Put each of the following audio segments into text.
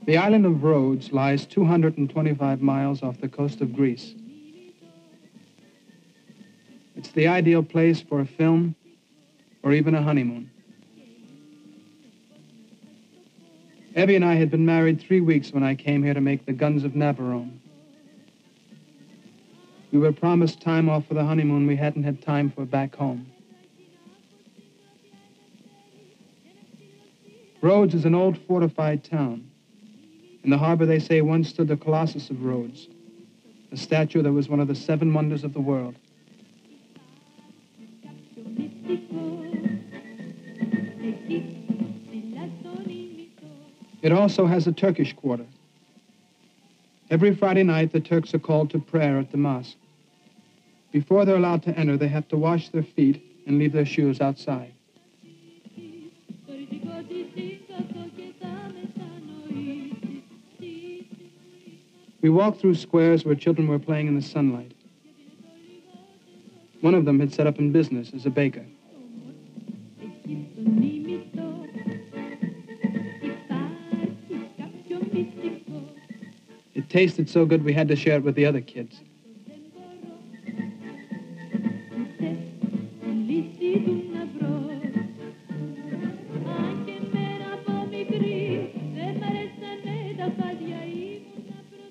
The island of Rhodes lies 225 miles off the coast of Greece. It's the ideal place for a film or even a honeymoon. Evie and I had been married 3 weeks when I came here to make the Guns of Navarone. We were promised time off for the honeymoon we hadn't had time for back home. Rhodes is an old fortified town. In the harbor, they say, once stood the Colossus of Rhodes, a statue that was one of the 7 wonders of the world. It also has a Turkish quarter. Every Friday night, the Turks are called to prayer at the mosque. Before they're allowed to enter, they have to wash their feet and leave their shoes outside. We walked through squares where children were playing in the sunlight. One of them had set up in business as a baker. It tasted so good we had to share it with the other kids.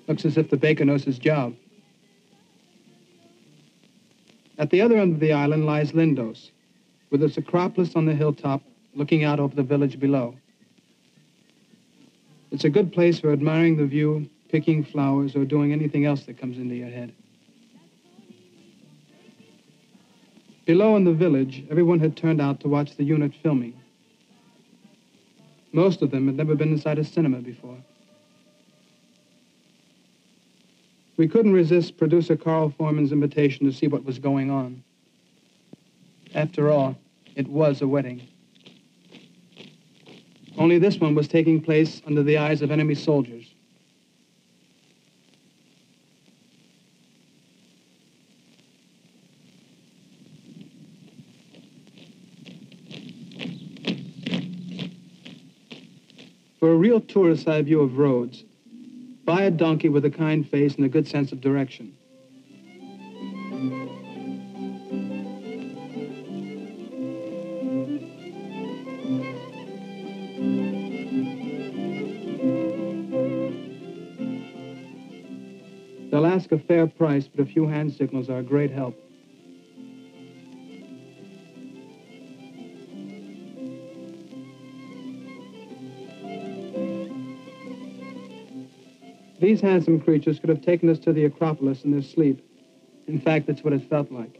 Looks as if the baker knows his job. At the other end of the island lies Lindos, with its acropolis on the hilltop looking out over the village below. It's a good place for admiring the view, picking flowers, or doing anything else that comes into your head. Below in the village, everyone had turned out to watch the unit filming. Most of them had never been inside a cinema before. We couldn't resist producer Carl Foreman's invitation to see what was going on. After all, it was a wedding. Only this one was taking place under the eyes of enemy soldiers. For a real tourist's eye view of Rhodes, buy a donkey with a kind face and a good sense of direction. They'll ask a fair price, but a few hand signals are a great help. These handsome creatures could have taken us to the Acropolis in their sleep. In fact, that's what it felt like.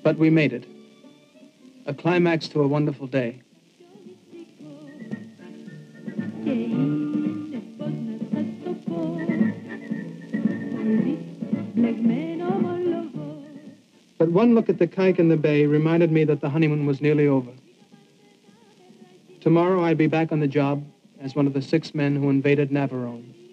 But we made it. A climax to a wonderful day. But one look at the kike in the bay reminded me that the honeymoon was nearly over. Tomorrow I'd be back on the job as one of the 6 men who invaded Navarone.